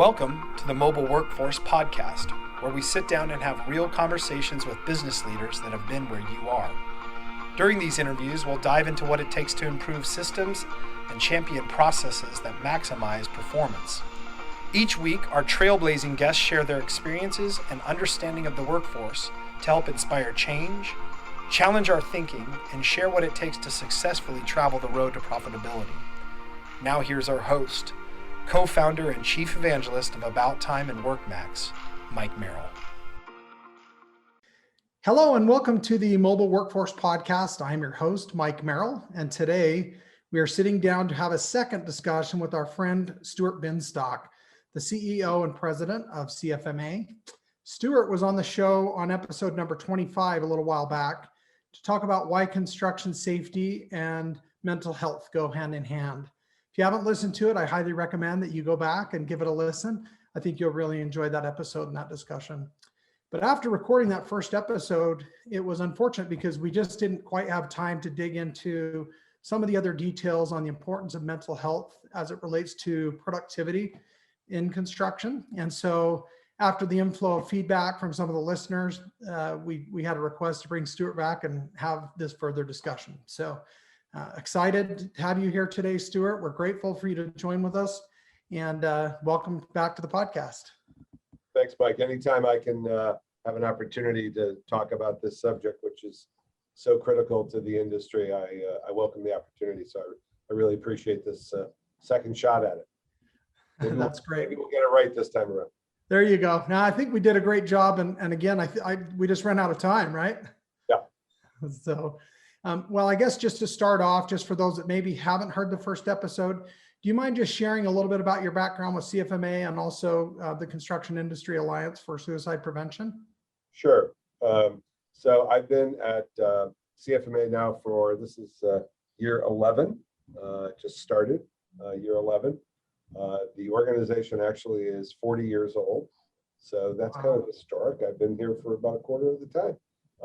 Welcome to the Mobile Workforce Podcast, where we sit down and have real conversations with business leaders that have been where you are. During these interviews, we'll dive into what it takes to improve systems and champion processes that maximize performance. Each week, our trailblazing guests share their experiences and understanding of the workforce to help inspire change, challenge our thinking, and share what it takes to successfully travel the road to profitability. Now here's our host, co-founder and chief evangelist of About Time and WorkMax, Mike Merrill. Hello and welcome to the Mobile Workforce Podcast. I'm your host, Mike Merrill, and today we are sitting down to have a second discussion with our friend Stuart Binstock, the CEO and president of CFMA. Stuart was on the show on episode number 25 a little while back to talk about why construction safety and mental health go hand in hand. If you haven't listened to it, I highly recommend that you go back and give it a listen. I think you'll really enjoy that episode and that discussion. But after recording that first episode, it was unfortunate because we just didn't quite have time to dig into some of the other details on the importance of mental health as it relates to productivity in construction. And so after the inflow of feedback from some of the listeners, we had a request to bring Stuart back and have this further discussion. So excited to have you here today, Stuart. We're grateful for you to join with us, and welcome back to the podcast. Thanks, Mike. Anytime I can have an opportunity to talk about this subject, which is so critical to the industry, I welcome the opportunity. So I really appreciate this second shot at it. That's great. Maybe we'll get it right this time around. There you go. Now, I think we did a great job. And again, we just ran out of time, right? Yeah. So, well, I guess just to start off, just for those that maybe haven't heard the first episode, do you mind just sharing a little bit about your background with CFMA and also the Construction Industry Alliance for Suicide Prevention? Sure. So I've been at CFMA now for, this is year 11, just started year 11. The organization actually is 40 years old. So that's kind of historic. I've been here for about a quarter of the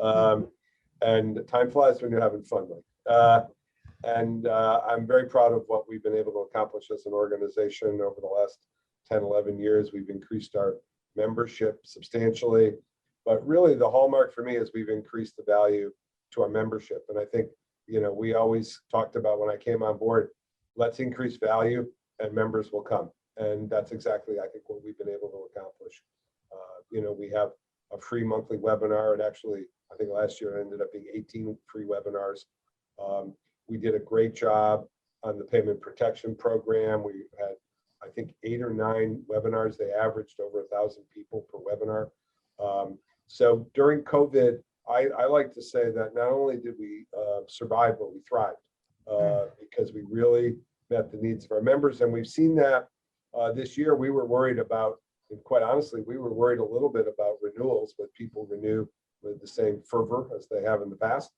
time. And time flies when you're having fun, Mike. And I'm very proud of what we've been able to accomplish as an organization over the last 10, 11 years. We've increased our membership substantially, but really the hallmark for me is we've increased the value to our membership. And I think, we always talked about when I came on board, let's increase value and members will come. And that's exactly, I think, what we've been able to accomplish. We have a free monthly webinar, and actually, I think last year it ended up being 18 free webinars. We did a great job on the payment protection program. We had, I think, 8 or 9 webinars. They averaged over 1,000 people per webinar. So during COVID, I like to say that not only did we survive, but we thrived because we really met the needs of our members. And we've seen that this year. We were worried about, and quite honestly, we were worried a little bit about renewals, but people renew with the same fervor as they have in the past.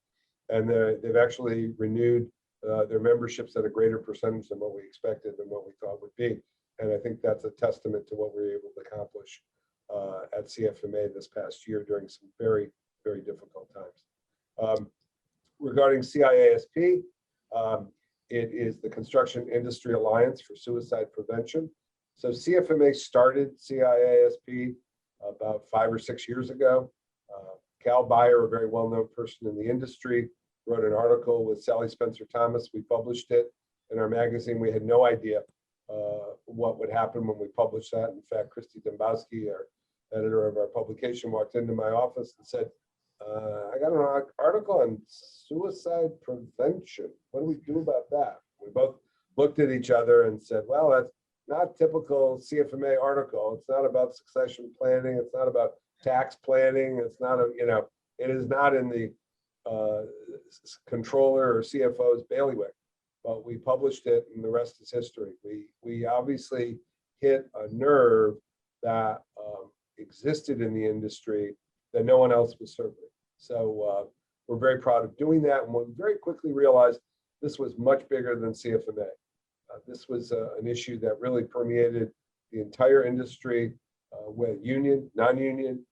And they've actually renewed their memberships at a greater percentage than what we expected and what we thought would be. And I think that's a testament to what we were able to accomplish at CFMA this past year during some very, very difficult times. Regarding CIASP, it is the Construction Industry Alliance for Suicide Prevention. So CFMA started CIASP about 5 or 6 years ago. Cal Beyer, a very well-known person in the industry, wrote an article with Sally Spencer Thomas. We published it in our magazine. We had no idea what would happen when we published that. In fact, Christy Dembowski, our editor of our publication, walked into my office and said, I got an article on suicide prevention. What do we do about that? We both looked at each other and said, well, that's not typical CFMA article. It's not about succession planning. It's not about tax planning. It's not it is not in the controller or CFO's bailiwick, but we published it and the rest is history. We obviously hit a nerve that existed in the industry that no one else was serving. So we're very proud of doing that. And we very quickly realized this was much bigger than CFMA. This was an issue that really permeated the entire industry, with union, non-union,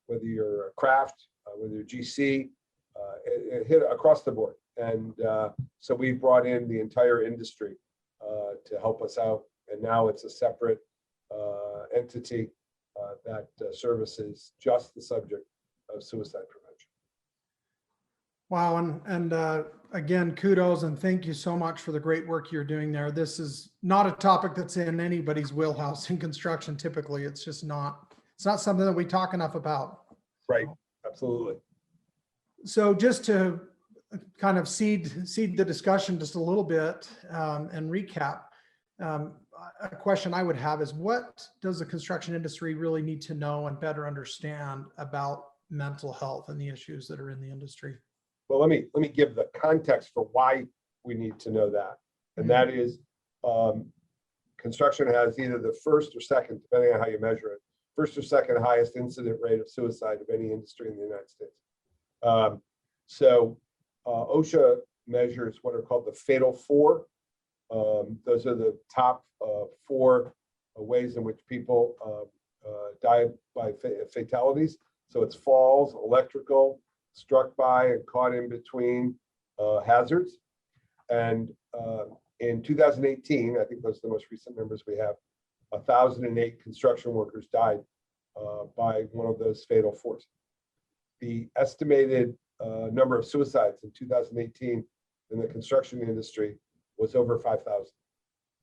whether you're a craft, whether you're GC, it hit across the board. And so we brought in the entire industry to help us out and now it's a separate entity that services just the subject of suicide prevention. Wow. And again, kudos and thank you so much for the great work you're doing there. This is not a topic that's in anybody's wheelhouse in construction. Typically, it's just not, it's not something that we talk enough about. Right, absolutely. So just to kind of seed the discussion just a little bit and recap, a question I would have is, what does the construction industry really need to know and better understand about mental health and the issues that are in the industry? Well, let me give the context for why we need to know that. And that is construction has either the first or second, depending on how you measure it, first or second highest incident rate of suicide of any industry in the United States. OSHA measures what are called the fatal four. Those are the top 4 ways in which people die by fatalities. So it's falls, electrical, struck by and caught in between hazards. And in 2018, I think those are the most recent numbers we have, 1,008 construction workers died by one of those fatal fours. The estimated number of suicides in 2018 in the construction industry was over 5,000.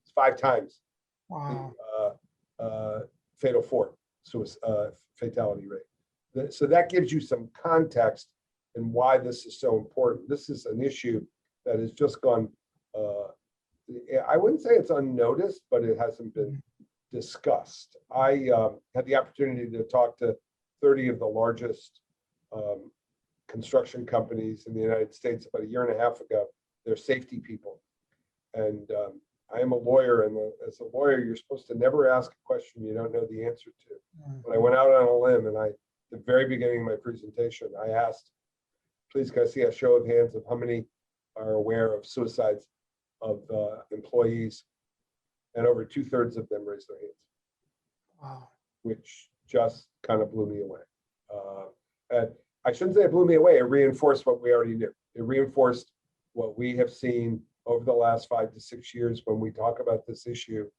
It's 5 times Wow. the fatal four fatality rate. So that gives you some context and why this is so important. This is an issue that has just gone, I wouldn't say it's unnoticed, but it hasn't been discussed. I had the opportunity to talk to 30 of the largest construction companies in the United States about a year and a half ago. They're safety people. And I am a lawyer, and as a lawyer, you're supposed to never ask a question you don't know the answer to. But I went out on a limb, and at the very beginning of my presentation, I asked, please can I see a show of hands of how many are aware of suicides of employees? And over 2/3 of them raised their hands. Wow. Which just kind of blew me away. And I shouldn't say it blew me away, it reinforced what we already knew. It reinforced what we have seen over the last 5 to 6 years when we talk about this issue.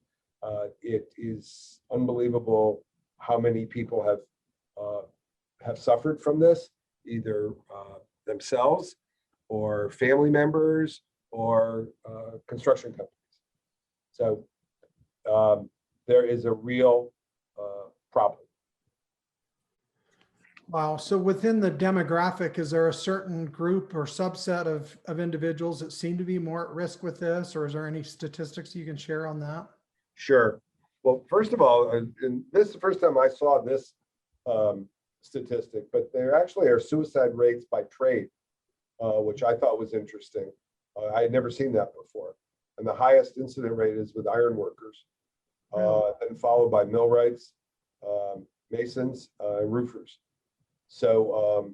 It is unbelievable how many people have suffered from this, either themselves or family members or construction companies. So there is a real problem. Wow. So within the demographic, is there a certain group or subset of individuals that seem to be more at risk with this, or is there any statistics you can share on that? Sure. Well, first of all, and this is the first time I saw this statistic, but there actually are suicide rates by trade, which I thought was interesting. I had never seen that before. And the highest incident rate is with iron workers, and followed by millwrights, masons, and roofers. So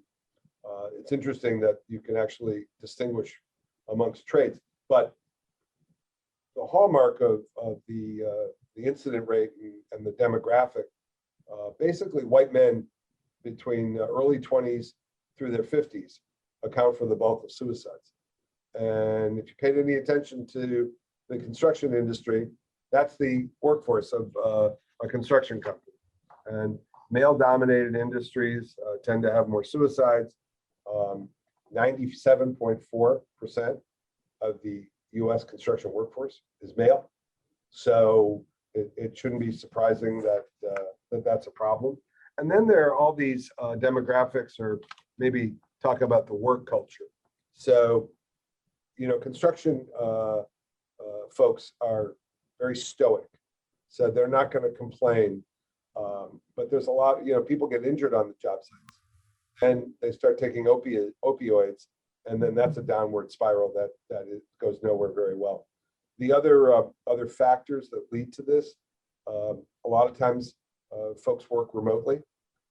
it's interesting that you can actually distinguish amongst trades. But the hallmark of the incident rate and the demographic, basically white men between early 20s through their 50s account for the bulk of suicides. And if you paid any attention to the construction industry, that's the workforce of a construction company. And male-dominated industries tend to have more suicides. 97.4% of the U.S. construction workforce is male. So it shouldn't be surprising that that's a problem. And then there are all these demographics, or maybe talk about the work culture. So, you know, construction folks are very stoic. So they're not going to complain. But there's a lot, you know, people get injured on the job sites and they start taking opioids, and then that's a downward spiral that it goes nowhere very well. The other factors that lead to this, a lot of times folks work remotely,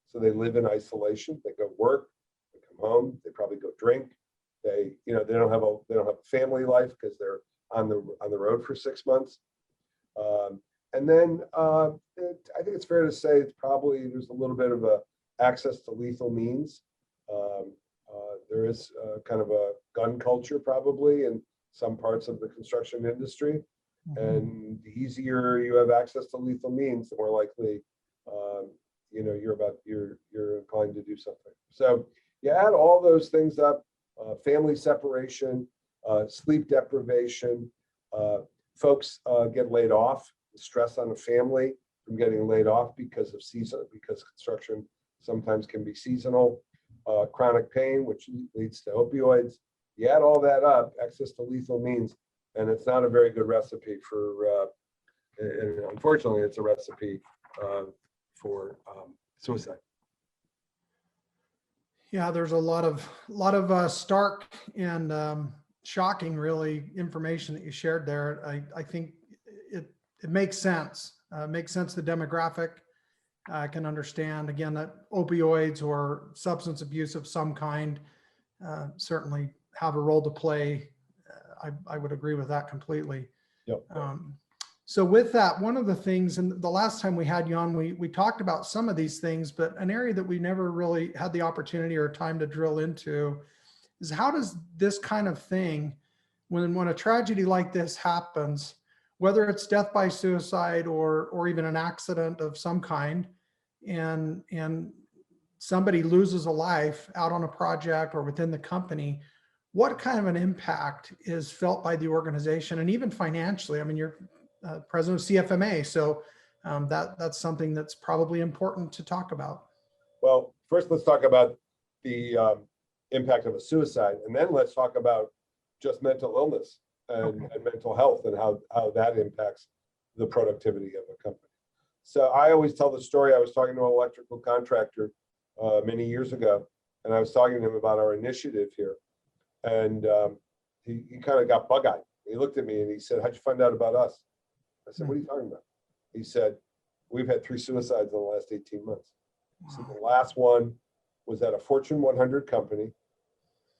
so they live in isolation. They go work, they come home, they probably go drink. They don't have a family life because they're on the road for 6 months. And then I think it's fair to say there's a little bit of a access to lethal means. There is kind of a gun culture probably in some parts of the construction industry. And the easier you have access to lethal means, the more likely, you're inclined to do something. So you add all those things up, family separation, sleep deprivation, folks get laid off, the stress on the family from getting laid off because construction sometimes can be seasonal, chronic pain, which leads to opioids. You add all that up, access to lethal means, and it's not a very good recipe for, and unfortunately, it's a recipe for suicide. Yeah, there's a lot of stark and shocking, really, information that you shared there. I think it makes sense. Makes sense. The demographic, I can understand again that opioids or substance abuse of some kind certainly have a role to play. I would agree with that completely. Yep. So with that, one of the things, and the last time we had you on, we talked about some of these things, but an area that we never really had the opportunity or time to drill into is how does this kind of thing, when a tragedy like this happens, whether it's death by suicide or even an accident of some kind, and somebody loses a life out on a project or within the company, what kind of an impact is felt by the organization and even financially? I mean, you're president of CFMA, so that's something that's probably important to talk about. Well, first let's talk about the impact of a suicide, and then let's talk about just mental illness and mental health and how that impacts the productivity of a company. So I always tell the story. I was talking to an electrical contractor many years ago, and I was talking to him about our initiative here, and he kind of got bug-eyed. He looked at me and he said, "How'd you find out about us?" I said, "What are you talking about?" He said, "We've had 3 suicides in the last 18 months. So the last one was at a Fortune 100 company.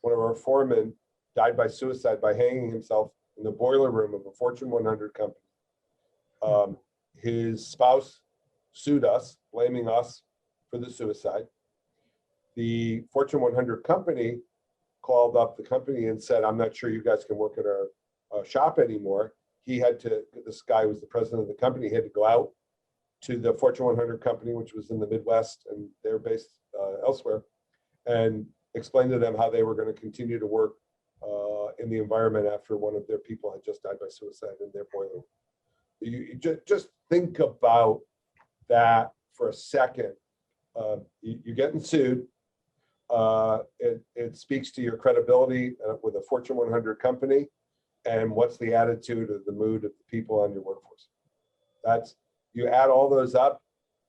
One of our foremen died by suicide by hanging himself in the boiler room of a Fortune 100 company. His spouse sued us, blaming us for the suicide. The Fortune 100 company called up the company and said, 'I'm not sure you guys can work at our shop anymore.' This guy was the president of the company, he had to go out to the Fortune 100 company, which was in the Midwest, and they're based elsewhere, and explain to them how they were going to continue to work in the environment after one of their people had just died by suicide in their boiler. You just think about that for a second. You're getting sued. It speaks to your credibility with a Fortune 100 company, and what's the attitude or the mood of the people on your workforce. You add all those up,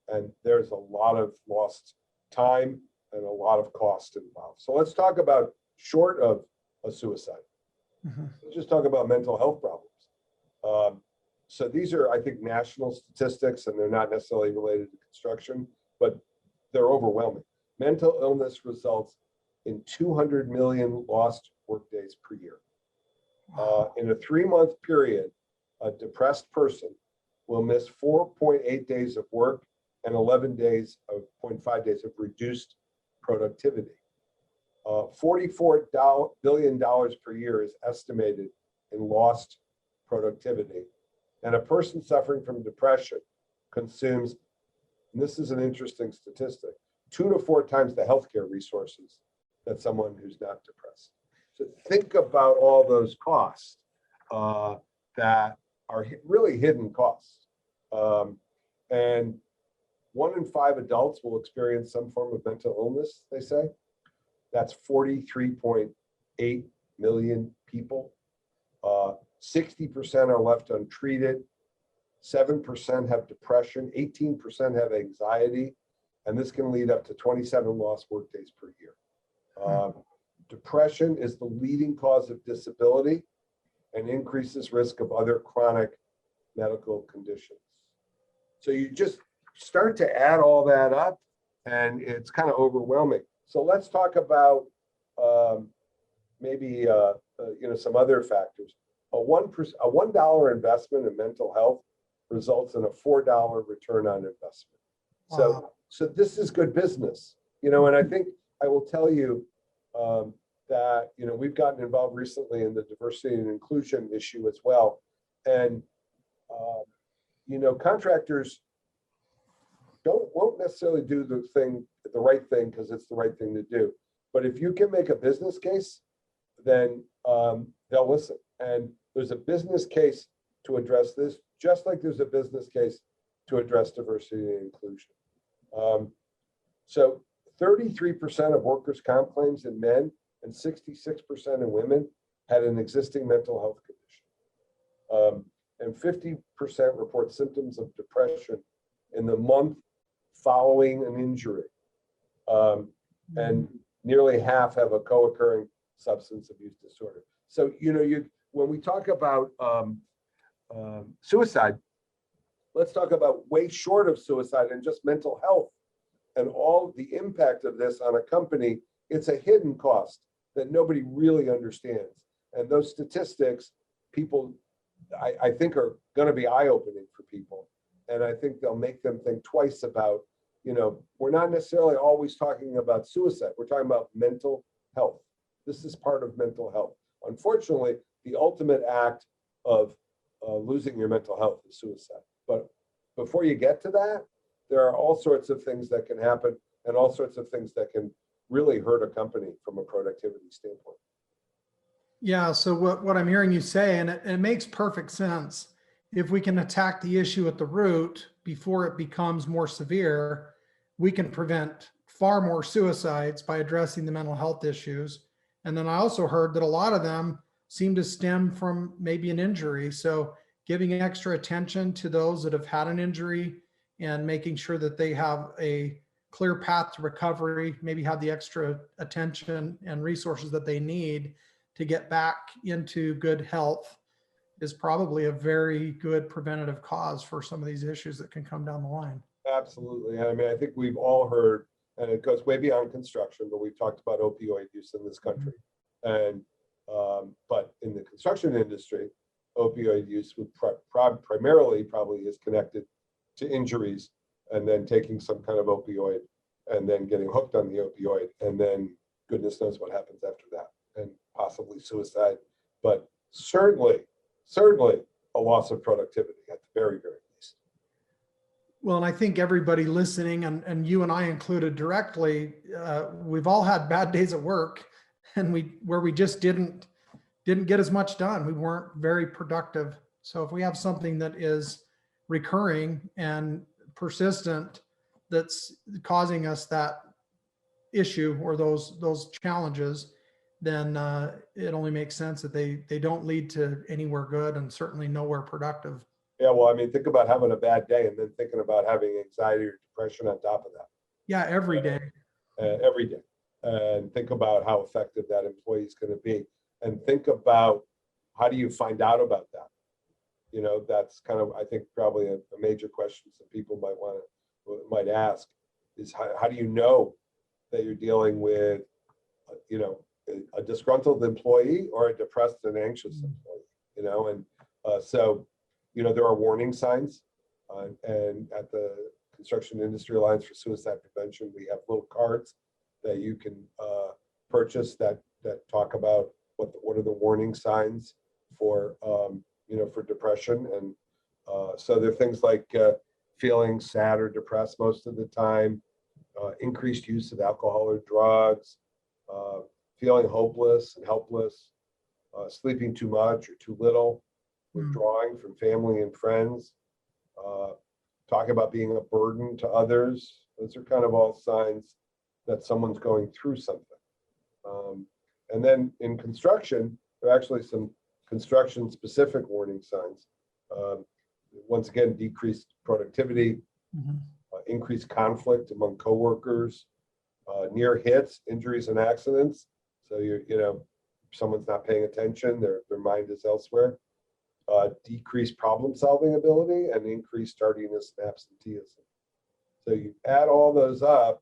and there's a lot of lost time and a lot of cost involved. So let's talk about short of a suicide. Let's just talk about mental health problems. So these are, I think, national statistics, and they're not necessarily related to construction, but they're overwhelming. Mental illness results in 200 million lost workdays per year. In a 3-month period, a depressed person will miss 4.8 days of work and 0.5 days of reduced productivity. $44 billion per year is estimated in lost productivity. And a person suffering from depression consumes, and this is an interesting statistic, 2 to 4 times the healthcare resources that someone who's not depressed. So think about all those costs that are really hidden costs. And 1 in 5 adults will experience some form of mental illness, they say. That's 43.8 million people. 60% are left untreated. 7% have depression. 18% have anxiety. And this can lead up to 27 lost workdays per year. Depression is the leading cause of disability and increases risk of other chronic medical conditions. So you just start to add all that up, and it's kind of overwhelming. So let's talk about maybe some other factors. A $1 investment in mental health results in a $4 return on investment. Wow. So this is good business, and I think I will tell you that we've gotten involved recently in the diversity and inclusion issue as well. And um, contractors won't necessarily do the right thing because it's the right thing to do. But if you can make a business case, then they'll listen. And there's a business case to address this, just like there's a business case to address diversity and inclusion. So 33% of workers' comp claims in men and 66% in women had an existing mental health condition. And 50% report symptoms of depression in the month following an injury. And nearly half have a co-occurring substance abuse disorder. So, when we talk about suicide, let's talk about way short of suicide and just mental health and all the impact of this on a company. It's a hidden cost that nobody really understands. And those statistics, people, I think, are going to be eye-opening for people. And I think they'll make them think twice about, we're not necessarily always talking about suicide. We're talking about mental health. This is part of mental health. Unfortunately, the ultimate act of losing your mental health is suicide. But before you get to that, there are all sorts of things that can happen and all sorts of things that can really hurt a company from a productivity standpoint. Yeah, so what I'm hearing you say, and it makes perfect sense, if we can attack the issue at the root before it becomes more severe, we can prevent far more suicides by addressing the mental health issues. And then I also heard that a lot of them seem to stem from maybe an injury. So giving extra attention to those that have had an injury and making sure that they have a clear path to recovery, maybe have the extra attention and resources that they need to get back into good health is probably a very good preventative cause for some of these issues that can come down the line. Absolutely. I mean, I think we've all heard, and it goes way beyond construction, but we've talked about opioid use in this country. And but in the construction industry, opioid use would primarily probably is connected to injuries and then taking some kind of opioid and then getting hooked on the opioid. And then goodness knows what happens after that, and possibly suicide, but certainly a loss of productivity at the very, very least. Well, and I think everybody listening, and you and I included directly, we've all had bad days at work, and where we just didn't get as much done. We weren't very productive. So if we have something that is recurring and persistent, that's causing us that issue or those challenges, then it only makes sense that they don't lead to anywhere good and certainly nowhere productive. Yeah, well, I mean, think about having a bad day and then thinking about having anxiety or depression on top of that. Yeah, every day. Every day. And think about how effective that employee is going to be. And think about how do you find out about that? That's kind of, I think, probably a major question some people might ask is how do you know that you're dealing with, a disgruntled employee or a depressed and anxious employee, and so, there are warning signs, and at the Construction Industry Alliance for Suicide Prevention, we have little cards that you can purchase that talk about what are the warning signs for, for depression. And so there are things like feeling sad or depressed most of the time, increased use of alcohol or drugs, feeling hopeless and helpless, sleeping too much or too little, withdrawing from family and friends, talking about being a burden to others. Those are kind of all signs that someone's going through something. And then in construction, there are actually some construction specific warning signs. Once again, decreased productivity, increased conflict among coworkers, near hits, injuries and accidents. So someone's not paying attention, their mind is elsewhere. Decreased problem solving ability and increased tardiness and absenteeism. So you add all those up,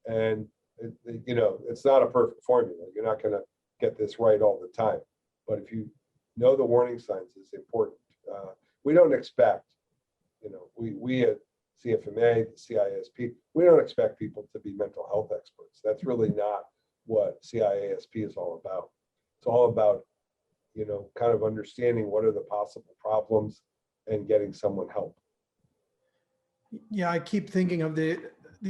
and it's not a perfect formula. You're not going to get this right all the time, but if you know the warning signs, is important. We don't expect, we at CFMA, the CISP, we don't expect people to be mental health experts. That's really not what CIASP is all about. It's all about, kind of understanding what are the possible problems and getting someone help. Yeah, I keep thinking of the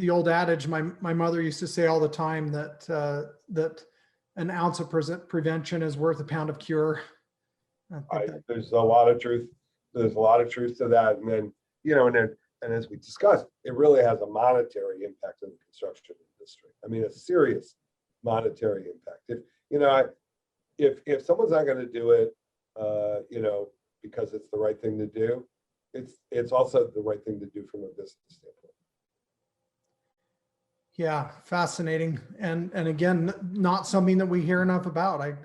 old adage my mother used to say all the time that an ounce of prevention is worth a pound of cure. There's a lot of truth. There's a lot of truth to that. And then, and as we discussed, it really has a monetary impact on the construction industry. I mean, a serious monetary impact. If someone's not going to do it, because it's the right thing to do, it's also the right thing to do from a business standpoint. Yeah, fascinating. And again, not something that we hear enough about. I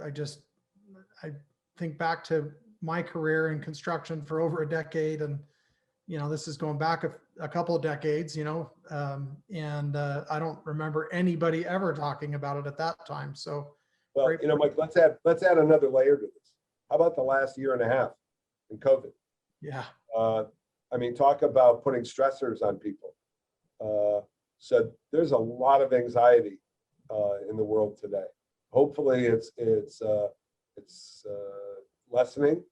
think back to my career in construction for over a decade, and this is going back a couple of decades, and I don't remember anybody ever talking about it at that time. So, well, Mike, let's add another layer to this. How about the last year and a half in COVID? Yeah. I mean, talk about putting stressors on people. So there's a lot of anxiety in the world today. Hopefully, it's lessening,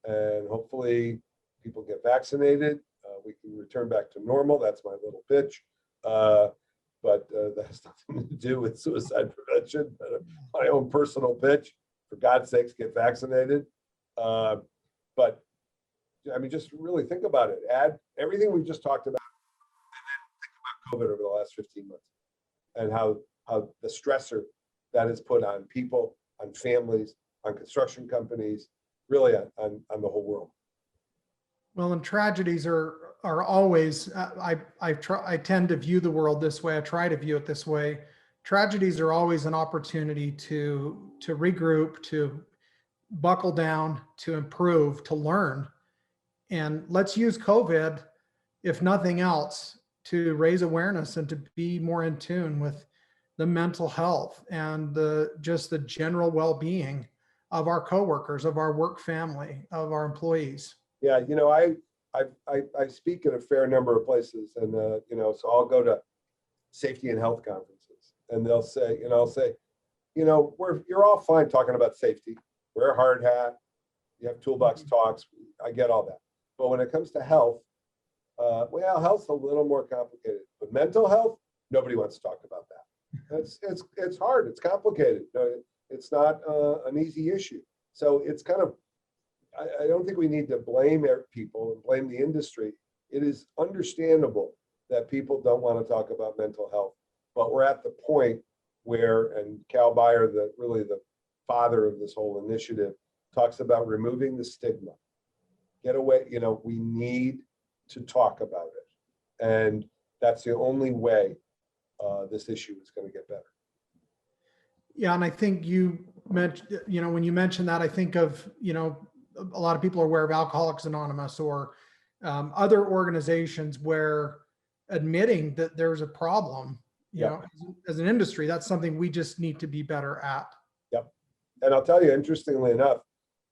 and hopefully people get vaccinated. We can return back to normal. That's my little pitch. But that has nothing to do with suicide prevention. My own personal pitch: for God's sakes, get vaccinated. But I mean, just really think about it. Add everything we just talked about, and then think about COVID over the last 15 months, and how the stressor that is put on people, on families, on construction companies, really on the whole world. Well, and tragedies are always, I tend to view the world this way. I try to view it this way. Tragedies are always an opportunity to regroup, to buckle down, to improve, to learn. And let's use COVID, if nothing else, to raise awareness and to be more in tune with the mental health and just the general well-being of our coworkers, of our work family, of our employees. Yeah, I speak at a fair number of places, and so I'll go to safety and health conferences, and they'll say, I'll say, you're all fine talking about safety. Wear a hard hat. You have toolbox talks. I get all that. But when it comes to health, health's a little more complicated. But mental health, nobody wants to talk about that. It's hard. It's complicated. It's not an easy issue. So it's kind of, I don't think we need to blame people and blame the industry. It is understandable that people don't want to talk about mental health, but we're at the point where, and Cal Beyer, really the father of this whole initiative, talks about removing the stigma. Get away, we need to talk about it. And that's the only way this issue is going to get better. Yeah, and I think you mentioned, when you mentioned that, I think of, a lot of people are aware of Alcoholics Anonymous or other organizations where admitting that there's a problem, as an industry, that's something we just need to be better at. Yep. And I'll tell you, interestingly enough,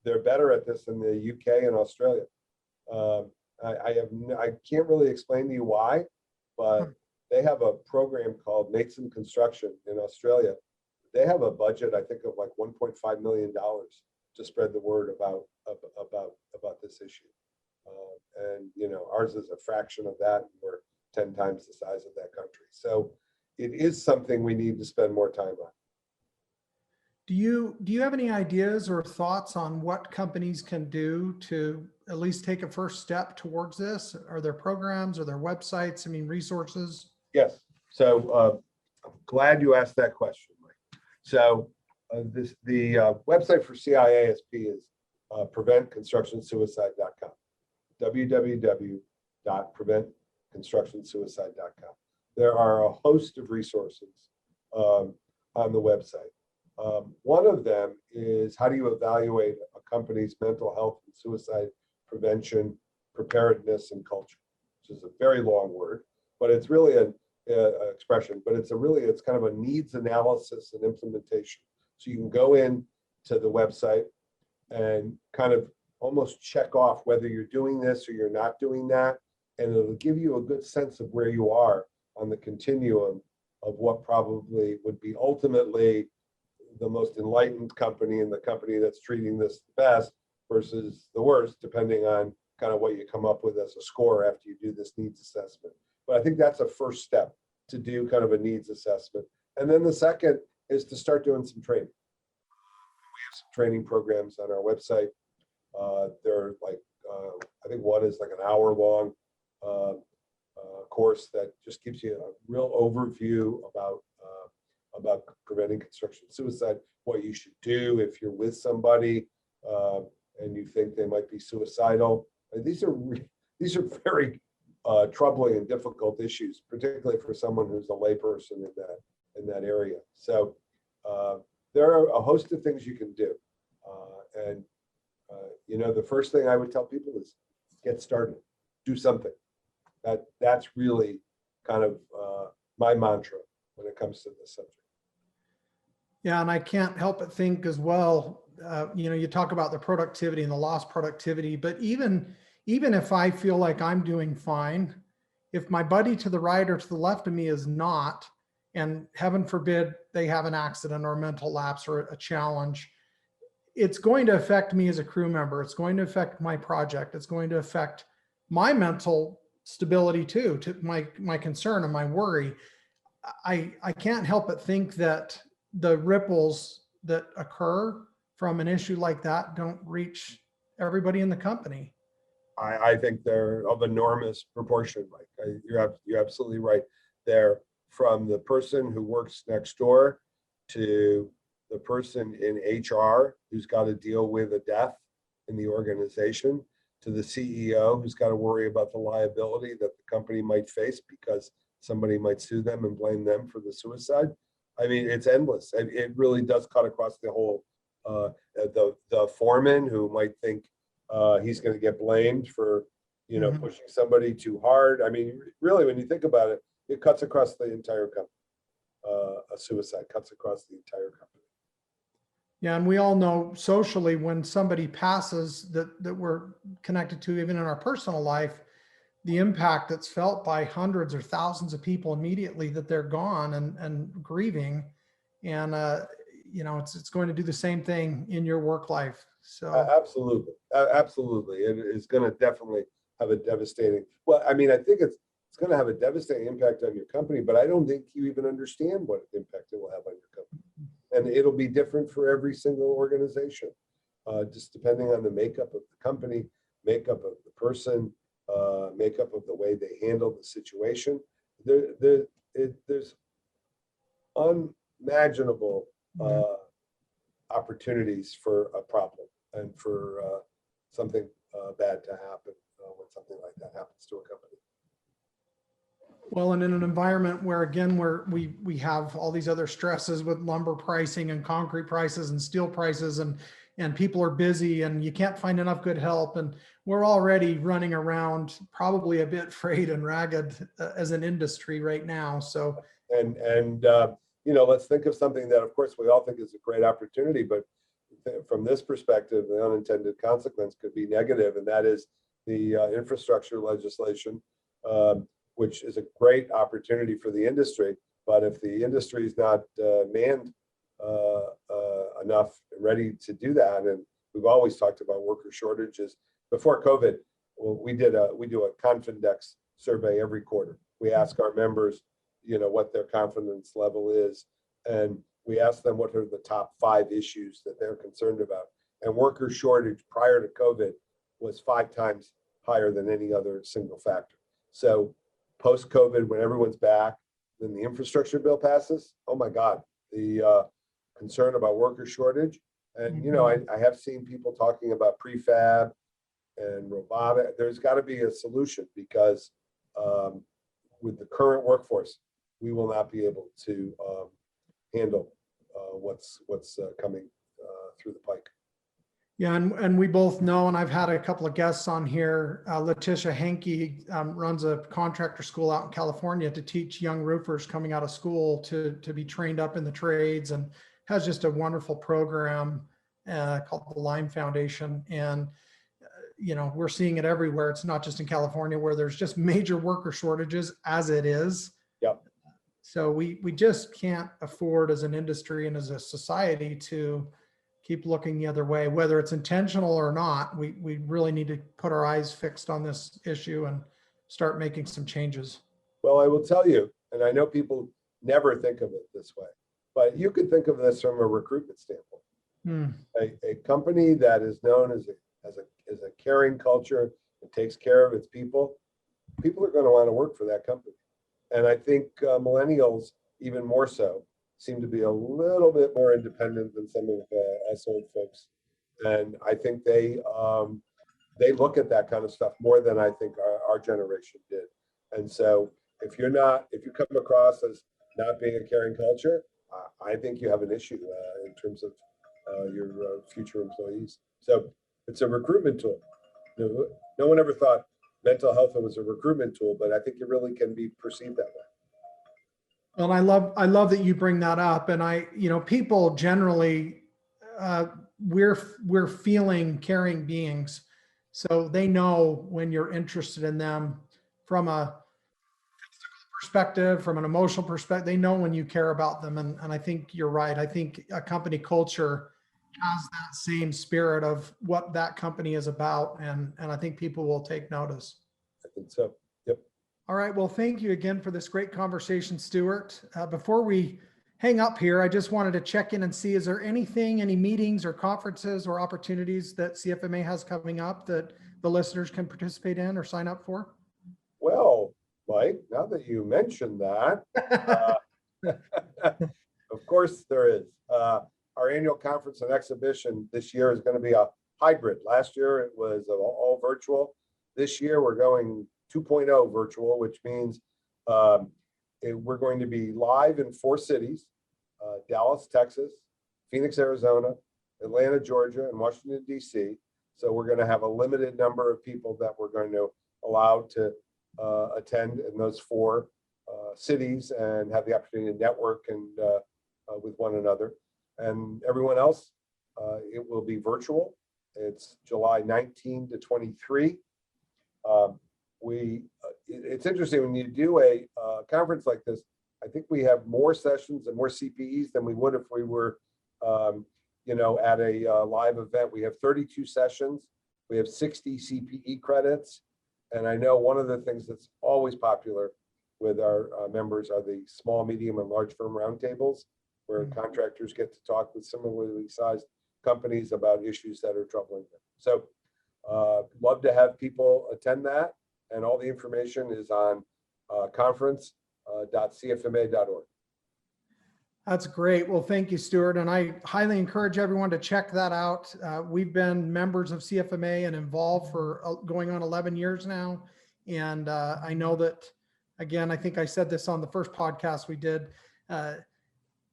they're better at this in the UK and Australia. I can't really explain to you why, but they have a program called Make Some Construction in Australia. They have a budget, I think, of like $1.5 million to spread the word about this issue. And ours is a fraction of that. We're 10 times the size of that country. So it is something we need to spend more time on. Do you have any ideas or thoughts on what companies can do to at least take a first step towards this? Are there programs, are there websites, resources? Yes. So I'm glad you asked that question, Mike. So the website for CIASP is preventconstructionsuicide.com. www.preventconstructionsuicide.com. There are a host of resources on the website. One of them is, how do you evaluate a company's mental health and suicide prevention, preparedness, and culture, which is a very long word, but it's really an expression, but it's kind of a needs analysis and implementation. So you can go in to the website and kind of almost check off whether you're doing this or you're not doing that. And it'll give you a good sense of where you are on the continuum of what probably would be ultimately the most enlightened company and the company that's treating this the best versus the worst, depending on kind of what you come up with as a score after you do this needs assessment. But I think that's a first step, to do kind of a needs assessment. And then the second is to start doing some training. We have some training programs on our website. They're like, I think one is like an hour-long course that just gives you a real overview about preventing construction suicide, what you should do if you're with somebody and you think they might be suicidal. And these are very troubling and difficult issues, particularly for someone who's a layperson in that area. So there are a host of things you can do, and the first thing I would tell people is get started, do something. That's really kind of my mantra when it comes to this subject. Yeah, and I can't help but think as well, you talk about the productivity and the lost productivity, but even if I feel like I'm doing fine, if my buddy to the right or to the left of me is not, and heaven forbid they have an accident or a mental lapse or a challenge, it's going to affect me as a crew member. It's going to affect my project. It's going to affect my mental stability too, to my concern and my worry. I can't help but think that the ripples that occur from an issue like that don't reach everybody in the company. I think they're of enormous proportion, Mike. You're absolutely right. They're from the person who works next door to the person in HR who's got to deal with a death in the organization, to the CEO who's got to worry about the liability that the company might face because somebody might sue them and blame them for the suicide. I mean, it's endless. It really does cut across the whole. The foreman who might think he's going to get blamed for, pushing somebody too hard. I mean, really, when you think about it, it cuts across the entire company. A suicide cuts across the entire company. Yeah, and we all know socially when somebody passes that we're connected to, even in our personal life, the impact that's felt by hundreds or thousands of people immediately that they're gone and grieving. And, it's going to do the same thing in your work life. So absolutely. Absolutely. It is going to definitely have a devastating, well, I mean, I think it's going to have a devastating impact on your company, but I don't think you even understand what impact it will have on your company. And it'll be different for every single organization, just depending on the makeup of the company, makeup of the person, makeup of the way they handle the situation. There's unimaginable opportunities for a problem and for something bad to happen when something like that happens to a company. Well, and in an environment where, again, we have all these other stresses with lumber pricing and concrete prices and steel prices, and people are busy and you can't find enough good help. And we're already running around probably a bit frayed and ragged as an industry right now. So, and let's think of something that, of course, we all think is a great opportunity, but from this perspective, the unintended consequence could be negative, and that is the infrastructure legislation, which is a great opportunity for the industry. But if the industry is not manned enough and ready to do that, and we've always talked about worker shortages. Before COVID, well, we do a Confindex survey every quarter. We ask our members, what their confidence level is, and we ask them what are the top 5 issues that they're concerned about. And worker shortage prior to COVID was 5 times higher than any other single factor. So post-COVID, when everyone's back, then the infrastructure bill passes. Oh my God, the concern about worker shortage. And, I have seen people talking about prefab and robotic. There's got to be a solution because with the current workforce, we will not be able to handle what's coming through the pike. Yeah, and we both know, and I've had a couple of guests on here. Letitia Henke runs a contractor school out in California to teach young roofers coming out of school to be trained up in the trades, and has just a wonderful program called the Lime Foundation. And we're seeing it everywhere. It's not just in California where there's just major worker shortages as it is. Yep. So we just can't afford as an industry and as a society to keep looking the other way, whether it's intentional or not. We really need to put our eyes fixed on this issue and start making some changes. Well, I will tell you, and I know people never think of it this way, but you could think of this from a recruitment standpoint. A company that is known as a caring culture and takes care of its people are going to want to work for that company. And I think millennials, even more so, seem to be a little bit more independent than some of us old folks. And I think they look at that kind of stuff more than I think our generation did. And so if you come across as not being a caring culture, I think you have an issue in terms of your future employees. So it's a recruitment tool. No one ever thought mental health was a recruitment tool, but I think it really can be perceived that way. Well, I love that you bring that up. And people generally, we're feeling caring beings. So they know when you're interested in them from a perspective, from an emotional perspective. They know when you care about them. And I think you're right. I think a company culture has that same spirit of what that company is about. And I think people will take notice. I think so. Yep. All right. Well, thank you again for this great conversation, Stuart. Before we hang up here, I just wanted to check in and see, is there anything, any meetings or conferences or opportunities that CFMA has coming up that the listeners can participate in or sign up for? Well, Mike, now that you mentioned that, of course there is. Our annual conference and exhibition this year is going to be a hybrid. Last year it was all virtual. This year we're going 2.0 virtual, which means we're going to be live in 4 cities, Dallas, Texas, Phoenix, Arizona, Atlanta, Georgia, and Washington, D.C. So we're going to have a limited number of people that we're going to allow to attend in those 4 cities and have the opportunity to network and with one another. And everyone else, it will be virtual. It's July 19 to 23. It's interesting when you do a conference like this. I think we have more sessions and more CPEs than we would if we were, at a live event. We have 32 sessions. We have 60 CPE credits. And I know one of the things that's always popular with our members are the small, medium, and large firm roundtables, where contractors get to talk with similarly sized companies about issues that are troubling them. So love to have people attend that. And all the information is on conference.cfma.org. That's great. Well, thank you, Stuart. And I highly encourage everyone to check that out. We've been members of CFMA and involved for going on 11 years now. And I know that, again, I think I said this on the first podcast we did,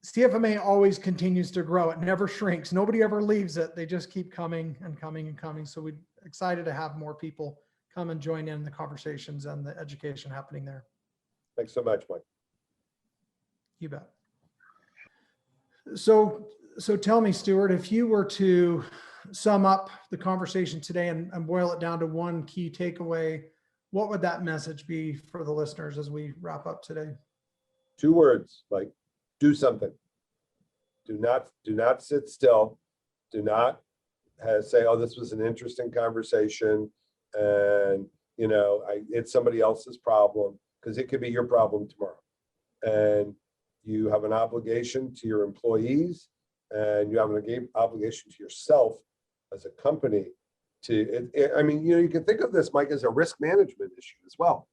CFMA always continues to grow. It never shrinks. Nobody ever leaves it. They just keep coming and coming and coming. So we're excited to have more people come and join in the conversations and the education happening there. Thanks so much, Mike. You bet. So tell me, Stuart, if you were to sum up the conversation today and boil it down to one key takeaway, what would that message be for the listeners as we wrap up today? 2 words, Mike. Do something. Do not sit still. Do not say, oh, this was an interesting conversation and it's somebody else's problem, because it could be your problem tomorrow. And you have an obligation to your employees, and you have an obligation to yourself as a company to, you can think of this, Mike, as a risk management issue as well.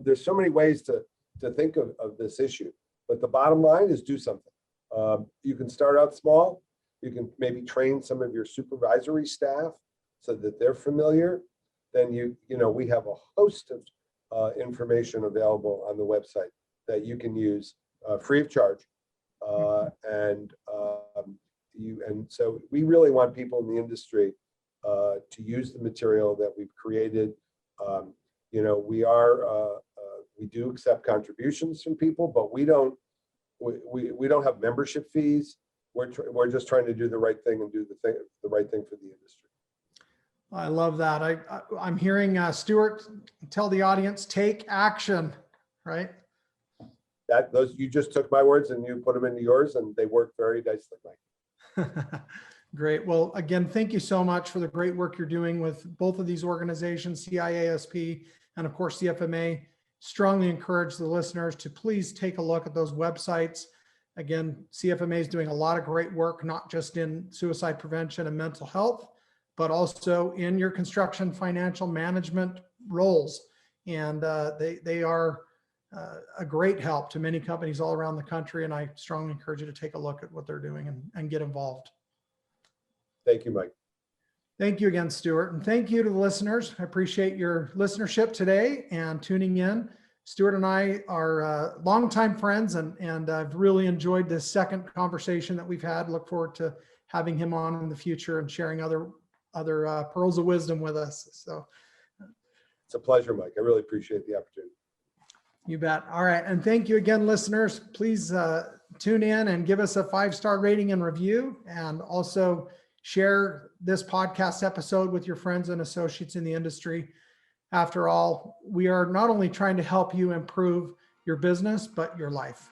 There's so many ways to think of this issue, but the bottom line is do something. You can start out small. You can maybe train some of your supervisory staff so that they're familiar. Then we have a host of information available on the website that you can use free of charge. And so we really want people in the industry to use the material that we've created. We do accept contributions from people, but we don't have membership fees. We're just trying to do the right thing and do the right thing for the industry. I love that. I'm hearing Stuart tell the audience, take action, right? You just took my words and you put them into yours, and they work very nicely, Mike. Great. Well, again, thank you so much for the great work you're doing with both of these organizations, CIASP and of course CFMA. Strongly encourage the listeners to please take a look at those websites. Again, CFMA is doing a lot of great work, not just in suicide prevention and mental health, but also in your construction financial management roles. And they are a great help to many companies all around the country. And I strongly encourage you to take a look at what they're doing and get involved. Thank you, Mike. Thank you again, Stuart. And thank you to the listeners. I appreciate your listenership today and tuning in. Stuart and I are longtime friends, and I've really enjoyed this second conversation that we've had. Look forward to having him on in the future and sharing other pearls of wisdom with us. So it's a pleasure, Mike. I really appreciate the opportunity. You bet. All right. And thank you again, listeners. Please tune in and give us a 5-star rating and review, and also share this podcast episode with your friends and associates in the industry. After all, we are not only trying to help you improve your business, but your life.